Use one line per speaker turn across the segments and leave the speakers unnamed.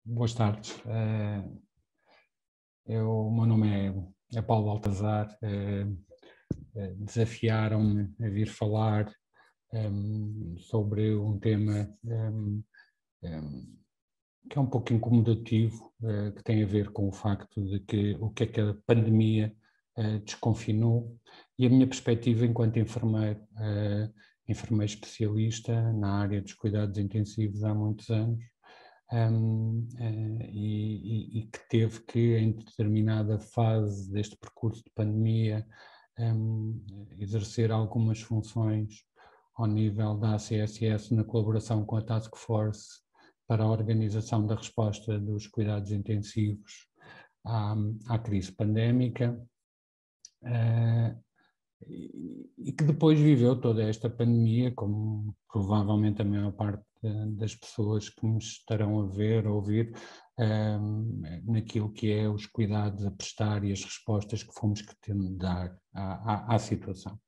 Boas tardes. O meu nome é Paulo Baltazar. Desafiaram-me a vir falar sobre um tema que é um pouco incomodativo, que tem a ver com o facto de que o que é que a pandemia desconfinou, e a minha perspectiva enquanto enfermeiro, enfermeiro especialista na área dos cuidados intensivos há muitos anos, e que teve que, em determinada fase deste percurso de pandemia, exercer algumas funções ao nível da ACSS na colaboração com a Task Force para a organização da resposta dos cuidados intensivos à crise pandémica, e que depois viveu toda esta pandemia, como provavelmente a maior parte das pessoas que me estarão a ver, a ouvir, naquilo que é os cuidados a prestar e as respostas que fomos tendo de dar à situação.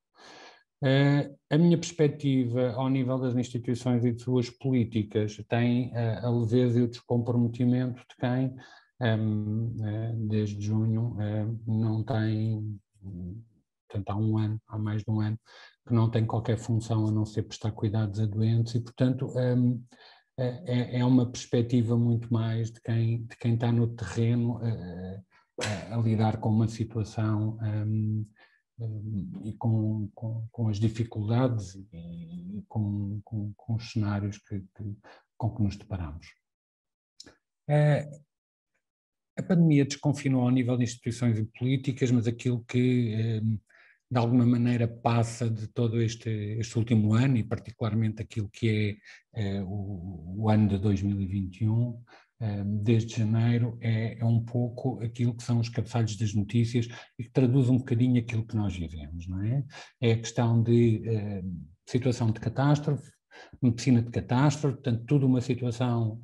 A minha perspectiva ao nível das instituições e de suas políticas tem a leveza e o descomprometimento de quem, desde junho, não tem, portanto há mais de um ano, que não tem qualquer função a não ser prestar cuidados a doentes, e portanto é uma perspectiva muito mais de quem está no terreno a lidar com uma situação e com as dificuldades e com os cenários com que nos deparamos. A pandemia desconfinou ao nível de instituições e políticas, mas aquilo que de alguma maneira passa de todo este último ano, e particularmente aquilo que é o ano de 2021, desde janeiro, é um pouco aquilo que são os cabeçalhos das notícias e que traduz um bocadinho aquilo que nós vivemos, não é? É a questão de situação de catástrofe, medicina de catástrofe, portanto, toda uma situação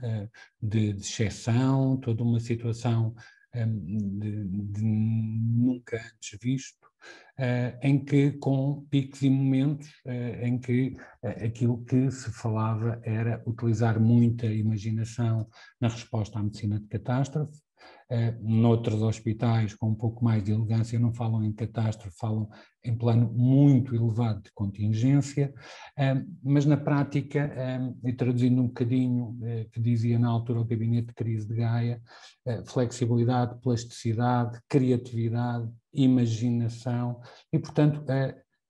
de exceção, toda uma situação de nunca antes visto, em que, com picos e momentos, em que aquilo que se falava era utilizar muita imaginação na resposta à medicina de catástrofe. Noutros hospitais com um pouco mais de elegância não falam em catástrofe, falam em plano muito elevado de contingência, mas na prática, e traduzindo um bocadinho que dizia na altura o Gabinete de Crise de Gaia, flexibilidade, plasticidade, criatividade, imaginação, e portanto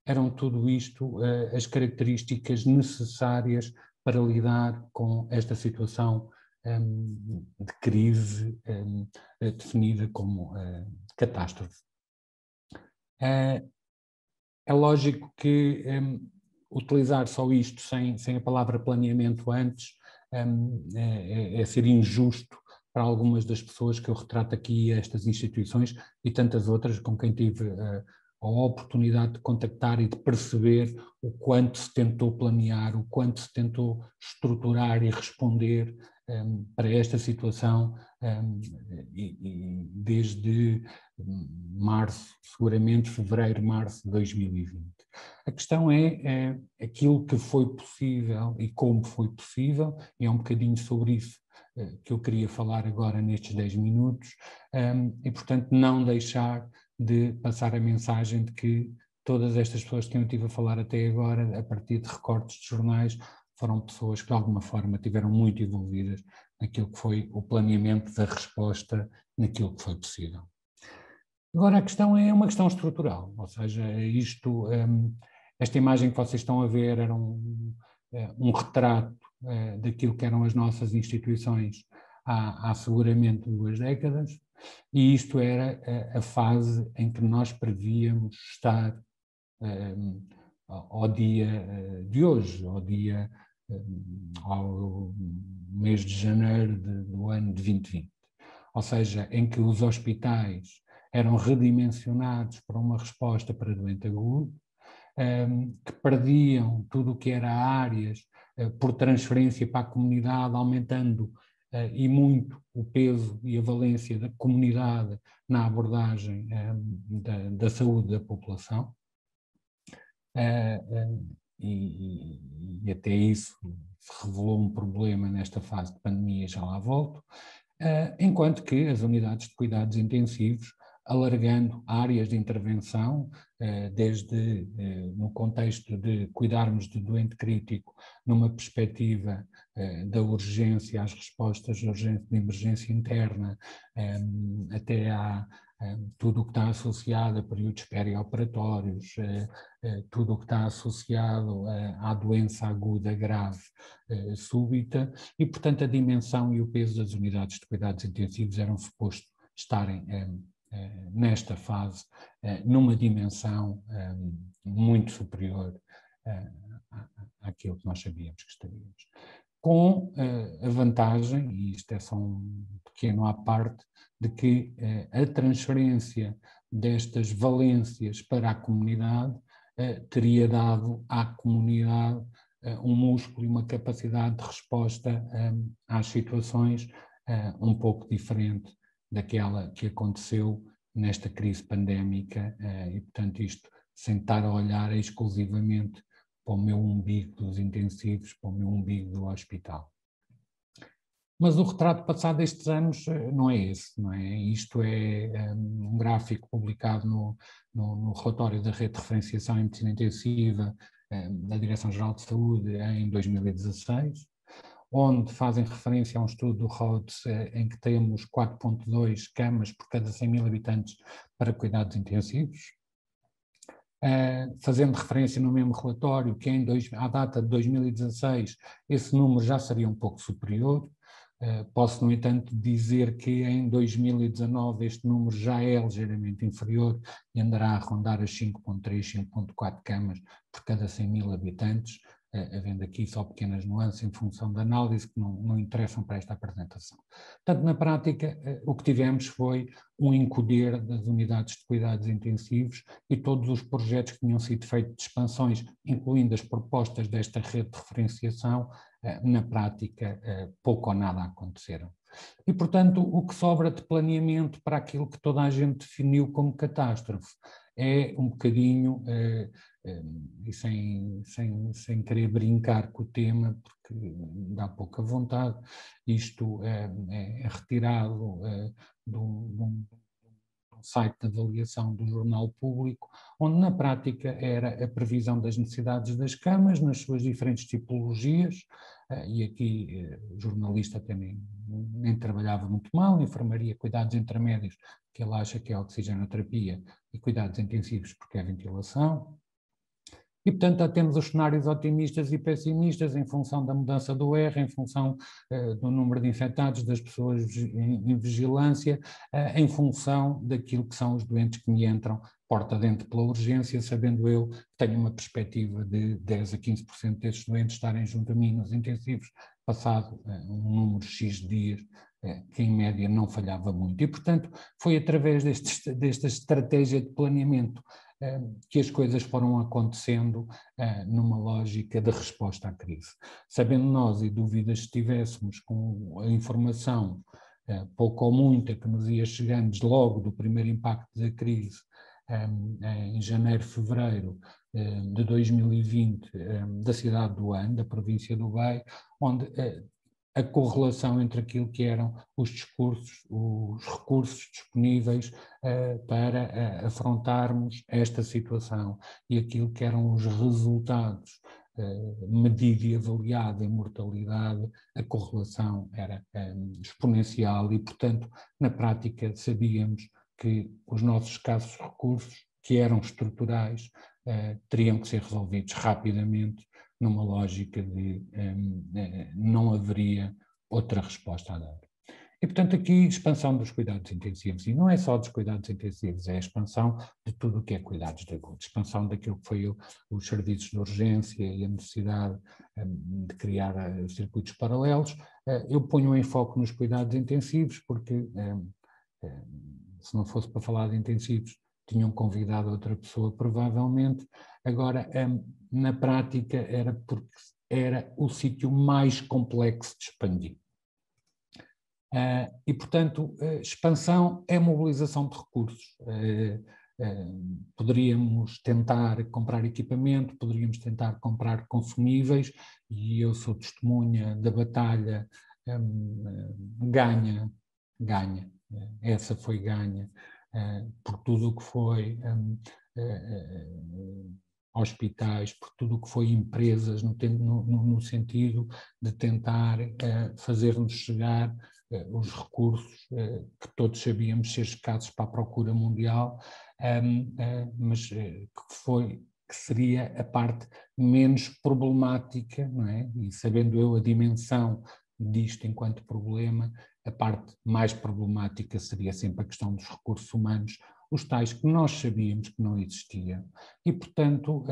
eram tudo isto as características necessárias para lidar com esta situação de crise definida como catástrofe. É lógico que utilizar só isto sem a palavra planeamento antes é ser injusto para algumas das pessoas que eu retrato aqui, estas instituições e tantas outras com quem tive a oportunidade de contactar e de perceber o quanto se tentou planear, o quanto se tentou estruturar e responder para esta situação e desde março, seguramente fevereiro, março de 2020. A questão é aquilo que foi possível e como foi possível, e é um bocadinho sobre isso que eu queria falar agora nestes 10 minutos, e portanto não deixar de passar a mensagem de que todas estas pessoas que eu estive a falar até agora, a partir de recortes de jornais, foram pessoas que de alguma forma estiveram muito envolvidas naquilo que foi o planeamento da resposta, naquilo que foi possível. Agora a questão é uma questão estrutural, ou seja, esta imagem que vocês estão a ver era um retrato daquilo que eram as nossas instituições há seguramente 2 décadas, e isto era a fase em que nós prevíamos estar ao dia de hoje, ao mês de janeiro do ano de 2020. Ou seja, em que os hospitais eram redimensionados para uma resposta para doente agudo, que perdiam tudo o que era áreas por transferência para a comunidade, aumentando e muito o peso e a valência da comunidade na abordagem da saúde da população. E até isso se revelou um problema nesta fase de pandemia, já lá volto. enquanto que as unidades de cuidados intensivos, alargando áreas de intervenção, desde no contexto de cuidarmos de doente crítico, numa perspectiva da urgência às respostas de emergência interna, até a tudo o que está associado a períodos perioperatórios, tudo o que está associado à doença aguda grave súbita, e portanto a dimensão e o peso das unidades de cuidados intensivos eram supostos estarem nesta fase numa dimensão muito superior àquilo que nós sabíamos que estaríamos. Com a vantagem, e isto é só um pequeno à parte, de que a transferência destas valências para a comunidade teria dado à comunidade um músculo e uma capacidade de resposta às situações um pouco diferente daquela que aconteceu nesta crise pandémica e, portanto, isto sem estar a olhar exclusivamente para o meu umbigo dos intensivos, para o meu umbigo do hospital. Mas o retrato passado destes anos não é esse, não é? Isto é um gráfico publicado no relatório da Rede de Referenciação em Medicina Intensiva da Direção-Geral de Saúde em 2016, onde fazem referência a um estudo do Rhodes em que temos 4,2 camas por cada 100 mil habitantes para cuidados intensivos, fazendo referência no mesmo relatório que à data de 2016 esse número já seria um pouco superior. Posso, no entanto, dizer que em 2019 este número já é ligeiramente inferior e andará a rondar as 5,3, 5,4 camas por cada 100 mil habitantes, havendo aqui só pequenas nuances em função da análise que não interessam para esta apresentação. Portanto, na prática, o que tivemos foi um encolher das unidades de cuidados intensivos e todos os projetos que tinham sido feitos de expansões, incluindo as propostas desta rede de referenciação, na prática pouco ou nada aconteceram. E, portanto, o que sobra de planeamento para aquilo que toda a gente definiu como catástrofe é um bocadinho, e sem querer brincar com o tema, porque dá pouca vontade, isto é retirado de um site de avaliação do Jornal Público, onde na prática era a previsão das necessidades das camas nas suas diferentes tipologias, e aqui o jornalista até nem trabalhava muito mal, enfermaria, cuidados intermédios, que ele acha que é a oxigenoterapia, e cuidados intensivos porque é a ventilação. E, portanto, já temos os cenários otimistas e pessimistas em função da mudança do R, em função do número de infectados, das pessoas em vigilância, em função daquilo que são os doentes que me entram porta dentro pela urgência, sabendo eu que tenho uma perspectiva de 10 a 15% desses doentes estarem junto a mim nos intensivos, passado um número X de dias, que em média não falhava muito. E, portanto, foi através desta estratégia de planeamento que as coisas foram acontecendo numa lógica de resposta à crise. Sabendo nós, e dúvidas se tivéssemos, com a informação pouco ou muita que nos ia chegando logo do primeiro impacto da crise, em janeiro, fevereiro de 2020, da cidade do Hano, da província do Bay, onde a correlação entre aquilo que eram os discursos, os recursos disponíveis para afrontarmos esta situação e aquilo que eram os resultados medido e avaliado em mortalidade, a correlação era exponencial e, portanto, na prática sabíamos que os nossos escassos recursos, que eram estruturais, teriam que ser resolvidos rapidamente numa lógica de não haveria outra resposta a dar. E, portanto, aqui expansão dos cuidados intensivos, e não é só dos cuidados intensivos, é a expansão de tudo o que é cuidados de agudo, expansão daquilo que foi os serviços de urgência e a necessidade de criar circuitos paralelos. Eu ponho um enfoque nos cuidados intensivos, porque se não fosse para falar de intensivos, tinham convidado outra pessoa, provavelmente. Agora, na prática, era porque era o sítio mais complexo de expandir. E, portanto, expansão é mobilização de recursos. Poderíamos tentar comprar equipamento, poderíamos tentar comprar consumíveis, e eu sou testemunha da batalha ganha ganha. Essa foi ganha por tudo o que foi hospitais, por tudo o que foi empresas, no sentido de tentar fazer-nos chegar os recursos que todos sabíamos ser escassos para a procura mundial, mas que seria a parte menos problemática, não é? E sabendo eu a dimensão disto enquanto problema, a parte mais problemática seria sempre a questão dos recursos humanos, os tais que nós sabíamos que não existiam. E, portanto,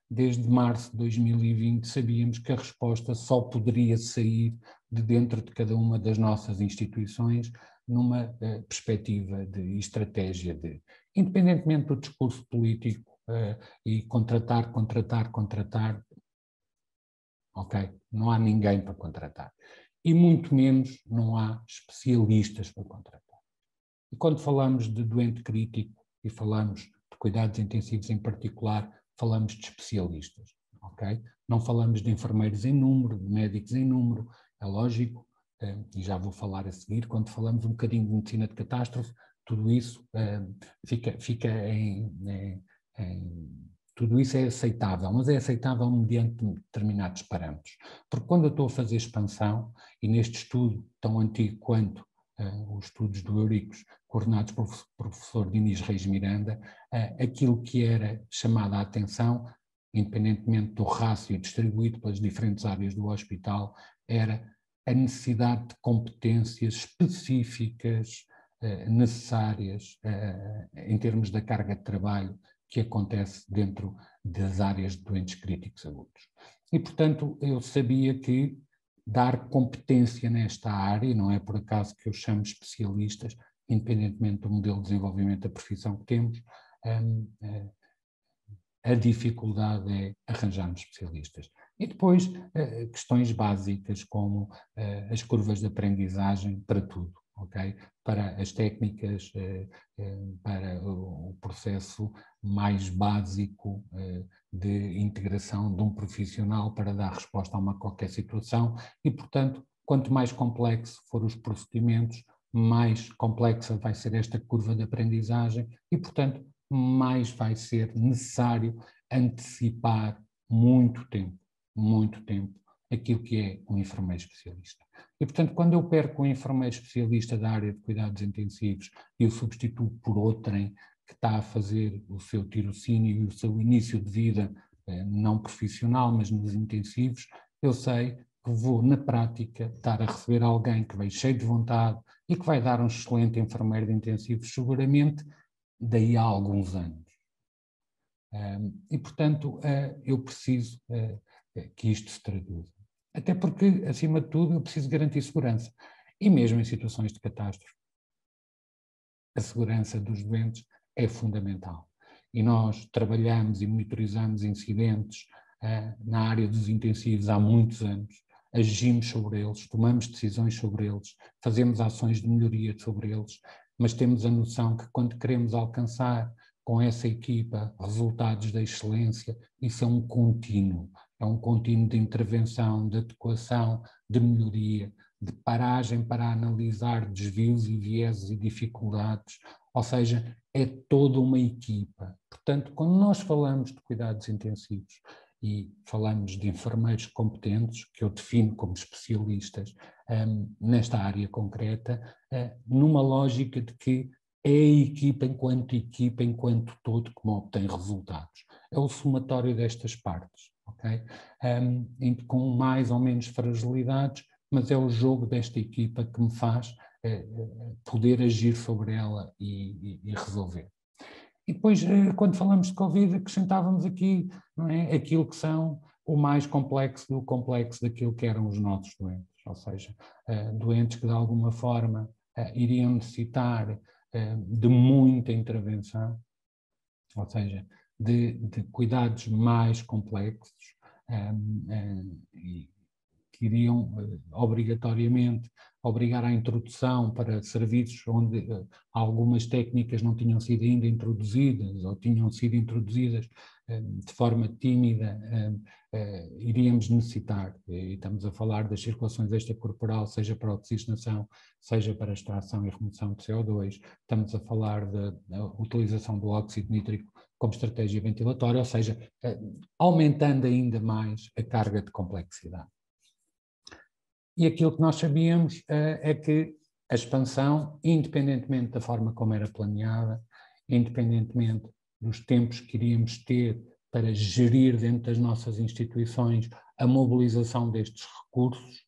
desde março de 2020 sabíamos que a resposta só poderia sair de dentro de cada uma das nossas instituições numa perspectiva de estratégia de, independentemente do discurso político e contratar, ok? Não há ninguém para contratar. E muito menos não há especialistas para contratar. E quando falamos de doente crítico e falamos de cuidados intensivos em particular, falamos de especialistas, ok? Não falamos de enfermeiros em número, de médicos em número, é lógico, e já vou falar a seguir, quando falamos um bocadinho de medicina de catástrofe, tudo isso fica tudo isso é aceitável, mas é aceitável mediante determinados parâmetros. Porque quando eu estou a fazer expansão, e neste estudo tão antigo quanto os estudos do Euricos, coordenados pelo professor Dinis Reis Miranda, aquilo que era chamada a atenção, independentemente do rácio distribuído pelas diferentes áreas do hospital, era a necessidade de competências específicas necessárias em termos da carga de trabalho que acontece dentro das áreas de doentes críticos agudos. E, portanto, eu sabia que dar competência nesta área, não é por acaso que eu chamo especialistas, independentemente do modelo de desenvolvimento da profissão que temos, a dificuldade é arranjarmos especialistas. E depois, questões básicas como as curvas de aprendizagem para tudo, ok? Para as técnicas, para o processo mais básico de integração de um profissional para dar resposta a uma qualquer situação e, portanto, quanto mais complexo for os procedimentos, mais complexa vai ser esta curva de aprendizagem e, portanto, mais vai ser necessário antecipar muito tempo, aquilo que é um enfermeiro especialista. E, portanto, quando eu perco um enfermeiro especialista da área de cuidados intensivos e o substituo por outrem que está a fazer o seu tirocínio e o seu início de vida não profissional, mas nos intensivos, eu sei que vou, na prática, estar a receber alguém que veio cheio de vontade e que vai dar um excelente enfermeiro de intensivos, seguramente, daí a alguns anos. E, portanto, eu preciso que isto se traduza. Até porque, acima de tudo, eu preciso garantir segurança. E mesmo em situações de catástrofe, a segurança dos doentes é fundamental. E nós trabalhamos e monitorizamos incidentes na área dos intensivos há muitos anos, agimos sobre eles, tomamos decisões sobre eles, fazemos ações de melhoria sobre eles, mas temos a noção que quando queremos alcançar com essa equipa resultados da excelência, isso é um contínuo de intervenção, de adequação, de melhoria, de paragem para analisar desvios e vieses e dificuldades, ou seja, é toda uma equipa. Portanto, quando nós falamos de cuidados intensivos e falamos de enfermeiros competentes, que eu defino como especialistas nesta área concreta, numa lógica de que é a equipa enquanto todo, que obtém resultados. É o somatório destas partes, ok? Com mais ou menos fragilidades, mas é o jogo desta equipa que me faz poder agir sobre ela e resolver. E depois, quando falamos de Covid, acrescentávamos aqui, não é, aquilo que são o mais complexo do complexo daquilo que eram os nossos doentes, ou seja, doentes que de alguma forma iriam necessitar de muita intervenção, ou seja, de cuidados mais complexos, e que iriam obrigatoriamente obrigar à introdução para serviços onde algumas técnicas não tinham sido ainda introduzidas ou tinham sido introduzidas de forma tímida, iríamos necessitar, e estamos a falar das circulações extracorporal, seja para oxigenação, seja para extração e remoção de CO2, estamos a falar da utilização do óxido nítrico como estratégia ventilatória, ou seja, aumentando ainda mais a carga de complexidade. E aquilo que nós sabíamos é que a expansão, independentemente da forma como era planeada, independentemente dos tempos que iríamos ter para gerir dentro das nossas instituições a mobilização destes recursos,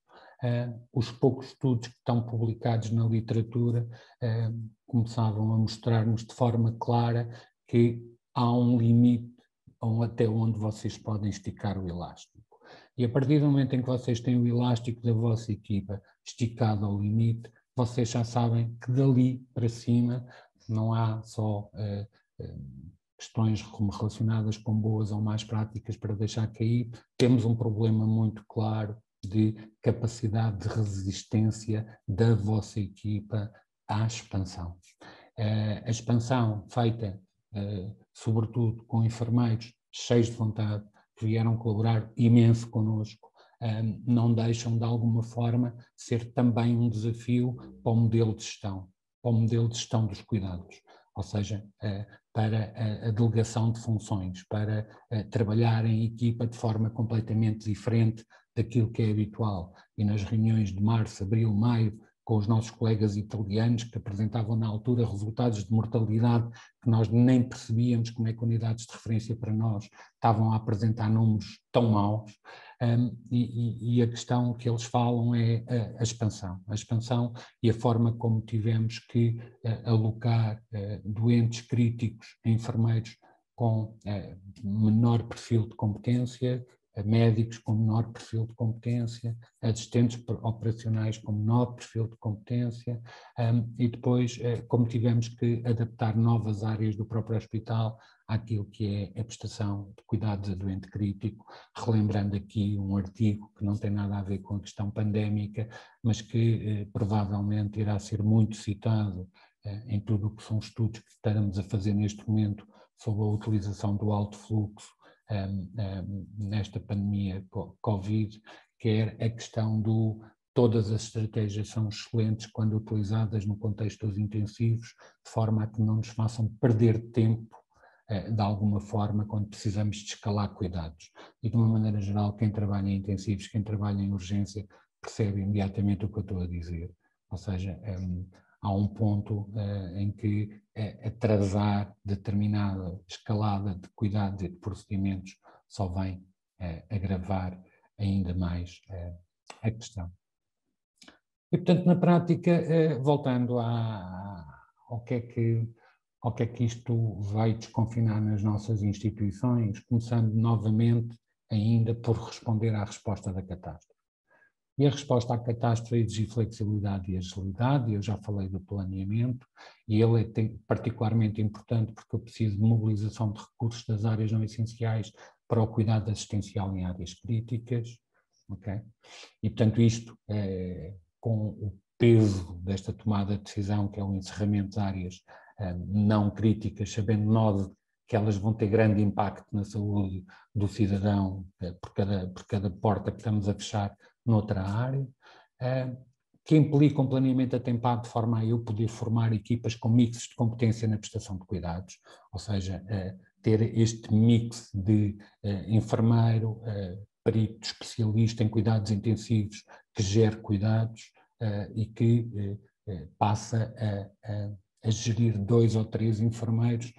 os poucos estudos que estão publicados na literatura começavam a mostrar-nos de forma clara que há um limite até onde vocês podem esticar o elástico. E a partir do momento em que vocês têm o elástico da vossa equipa esticado ao limite, vocês já sabem que dali para cima não há só questões relacionadas com boas ou más práticas para deixar cair, temos um problema muito claro de capacidade de resistência da vossa equipa à expansão. A expansão feita, sobretudo com enfermeiros cheios de vontade, que vieram colaborar imenso connosco, não deixam de alguma forma ser também um desafio para o modelo de gestão dos cuidados, ou seja, para a delegação de funções, para trabalhar em equipa de forma completamente diferente daquilo que é habitual. E nas reuniões de março, abril, maio, com os nossos colegas italianos que apresentavam na altura resultados de mortalidade que nós nem percebíamos como é que unidades de referência para nós estavam a apresentar números tão maus, e a questão que eles falam é a expansão e a forma como tivemos que alocar doentes críticos a enfermeiros com menor perfil de competência, médicos com menor perfil de competência, assistentes operacionais com menor perfil de competência, e depois como tivemos que adaptar novas áreas do próprio hospital àquilo que é a prestação de cuidados a doente crítico, relembrando aqui um artigo que não tem nada a ver com a questão pandémica, mas que provavelmente irá ser muito citado em tudo o que são estudos que estamos a fazer neste momento sobre a utilização do alto fluxo nesta pandemia Covid, quer a questão todas as estratégias são excelentes quando utilizadas no contexto dos intensivos, de forma a que não nos façam perder tempo de alguma forma quando precisamos de escalar cuidados. E de uma maneira geral, quem trabalha em intensivos, quem trabalha em urgência, percebe imediatamente o que eu estou a dizer. Ou seja, há um ponto em que atrasar determinada escalada de cuidados e de procedimentos só vem agravar ainda mais a questão. E, portanto, na prática, voltando ao que é que isto vai desconfinar nas nossas instituições, começando novamente ainda por responder à resposta da catástrofe. E a resposta à catástrofe exige flexibilidade e agilidade, e eu já falei do planeamento, e ele é particularmente importante porque eu preciso de mobilização de recursos das áreas não essenciais para o cuidado assistencial em áreas críticas, ok? E, portanto, isto, com o peso desta tomada de decisão, que é o encerramento de áreas não críticas, sabendo nós que elas vão ter grande impacto na saúde do cidadão por cada porta que estamos a fechar noutra área, que implica um planeamento atempado de forma a eu poder formar equipas com mixes de competência na prestação de cuidados, ou seja, ter este mix de enfermeiro, perito especialista em cuidados intensivos que gere cuidados e que passa a gerir 2 ou 3 enfermeiros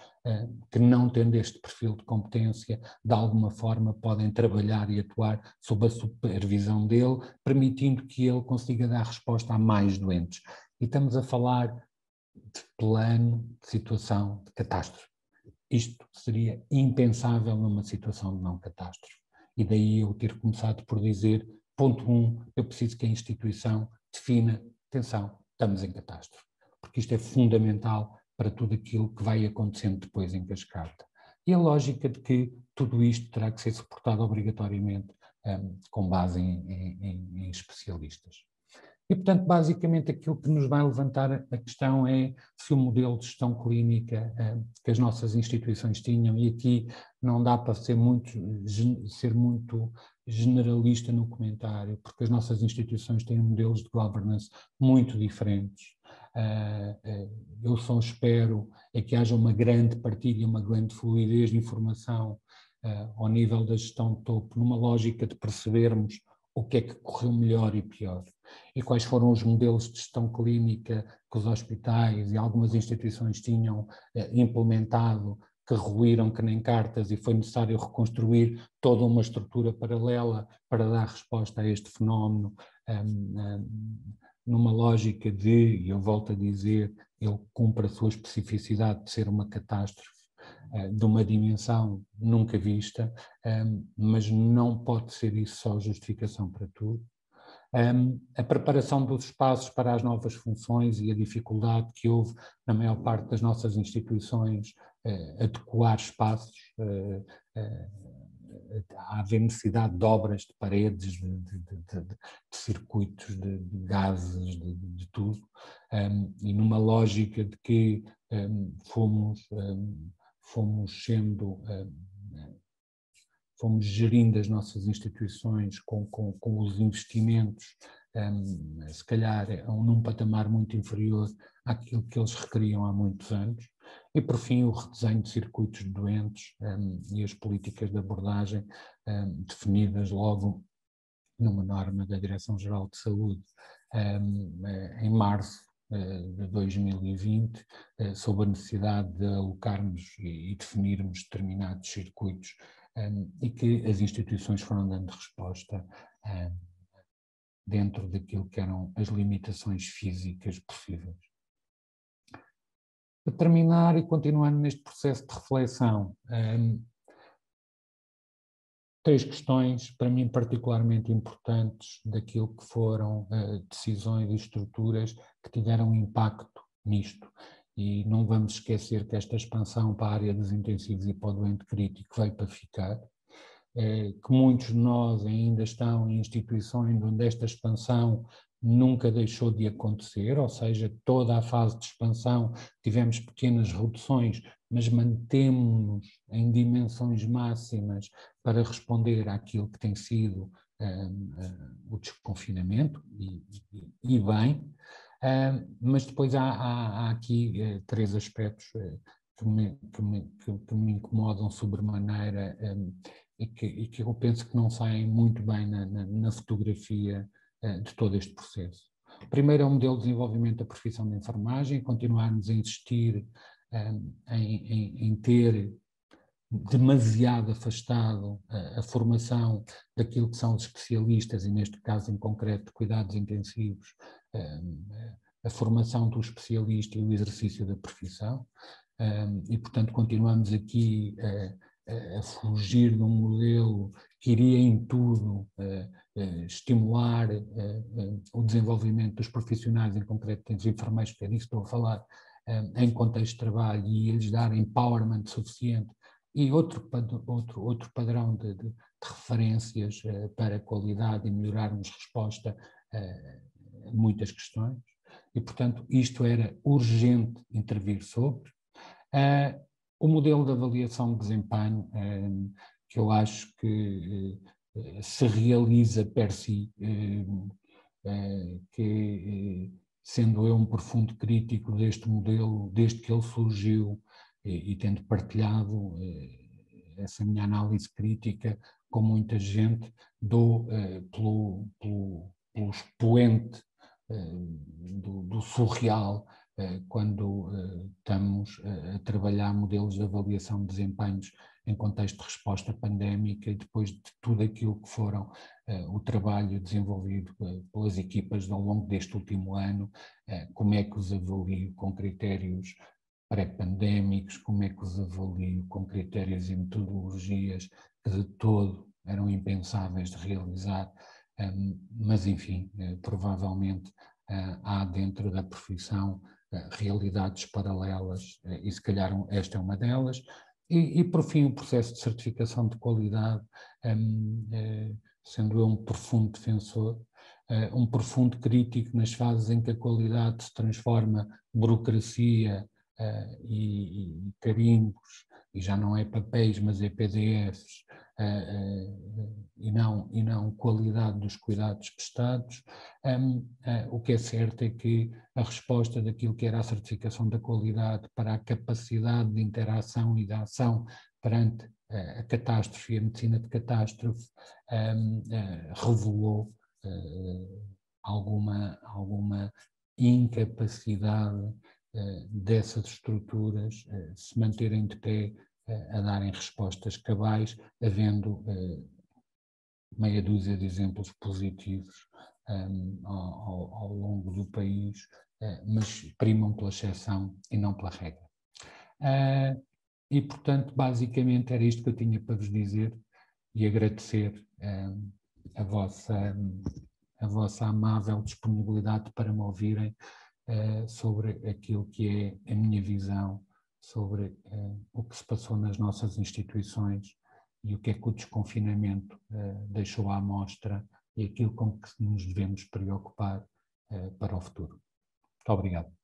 que, não tendo este perfil de competência, de alguma forma podem trabalhar e atuar sob a supervisão dele, permitindo que ele consiga dar resposta a mais doentes. E estamos a falar de plano de situação de catástrofe. Isto seria impensável numa situação de não catástrofe. E daí eu ter começado por dizer, ponto 1, eu preciso que a instituição defina, atenção, estamos em catástrofe, porque isto é fundamental para tudo aquilo que vai acontecendo depois em cascata. E a lógica de que tudo isto terá que ser suportado obrigatoriamente com base em especialistas. E, portanto, basicamente aquilo que nos vai levantar a questão é se o modelo de gestão clínica que as nossas instituições tinham, e aqui não dá para ser muito generalista no comentário, porque as nossas instituições têm modelos de governance muito diferentes. Eu só espero é que haja uma grande partilha, uma grande fluidez de informação ao nível da gestão de topo, numa lógica de percebermos o que é que correu melhor e pior, e quais foram os modelos de gestão clínica que os hospitais e algumas instituições tinham implementado, que ruíram que nem cartas, e foi necessário reconstruir toda uma estrutura paralela para dar resposta a este fenómeno, numa lógica de, e eu volto a dizer, ele cumpre a sua especificidade de ser uma catástrofe de uma dimensão nunca vista, mas não pode ser isso só justificação para tudo. A preparação dos espaços para as novas funções e a dificuldade que houve na maior parte das nossas instituições adequar espaços, a haver necessidade de obras, de paredes, de circuitos, de gases, de tudo, e numa lógica de que fomos gerindo as nossas instituições com os investimentos, se calhar num patamar muito inferior àquilo que eles requeriam há muitos anos. E, por fim, o redesenho de circuitos de doentes e as políticas de abordagem definidas logo numa norma da Direção-Geral de Saúde em março de 2020, sobre a necessidade de alocarmos e definirmos determinados circuitos e que as instituições foram dando resposta dentro daquilo que eram as limitações físicas possíveis. Para terminar e continuando neste processo de reflexão, três questões para mim particularmente importantes daquilo que foram decisões e estruturas que tiveram impacto nisto. E não vamos esquecer que esta expansão para a área dos intensivos e para o doente crítico veio para ficar, que muitos de nós ainda estão em instituições onde esta expansão nunca deixou de acontecer, ou seja, toda a fase de expansão tivemos pequenas reduções, mas mantemos-nos em dimensões máximas para responder àquilo que tem sido o desconfinamento, e bem, mas depois há aqui três aspectos que me incomodam sobremaneira e que eu penso que não saem muito bem na fotografia de todo este processo. Primeiro é o modelo de desenvolvimento da profissão de enfermagem, continuarmos a insistir em ter demasiado afastado a formação daquilo que são os especialistas, e neste caso em concreto de cuidados intensivos, a formação do especialista e o exercício da profissão, e portanto continuamos aqui a fugir de um modelo que iria em tudo estimular o desenvolvimento dos profissionais, em concreto dos enfermeiros, que é disso que estou a falar, em contexto de trabalho, e lhes dar empowerment suficiente e outro padrão de referências para a qualidade e melhorarmos resposta a muitas questões. E, portanto, isto era urgente intervir sobre. O modelo de avaliação de desempenho, que eu acho que se realiza per si, que sendo eu um profundo crítico deste modelo, desde que ele surgiu, e tendo partilhado essa minha análise crítica com muita gente, dou pelo expoente do surreal, quando estamos a trabalhar modelos de avaliação de desempenhos em contexto de resposta pandémica, e depois de tudo aquilo que foram o trabalho desenvolvido pelas equipas ao longo deste último ano, como é que os avalio com critérios pré-pandémicos, como é que os avalio com critérios e metodologias que de todo eram impensáveis de realizar, mas enfim, provavelmente há dentro da profissão realidades paralelas, e se calhar esta é uma delas. E por fim, o processo de certificação de qualidade, sendo eu um profundo defensor, um profundo crítico nas fases em que a qualidade se transforma burocracia e carimbos, e já não é papéis, mas é PDFs, e não qualidade dos cuidados prestados. O que é certo é que a resposta daquilo que era a certificação da qualidade para a capacidade de interação e de ação perante a catástrofe e a medicina de catástrofe revelou alguma incapacidade dessas estruturas se manterem de pé a darem respostas cabais, havendo meia dúzia de exemplos positivos ao longo do país, mas primam pela exceção e não pela regra. E, portanto, basicamente era isto que eu tinha para vos dizer e agradecer a vossa amável disponibilidade para me ouvirem sobre aquilo que é a minha visão sobre o que se passou nas nossas instituições e o que é que o desconfinamento deixou à mostra e aquilo com que nos devemos preocupar para o futuro. Muito obrigado.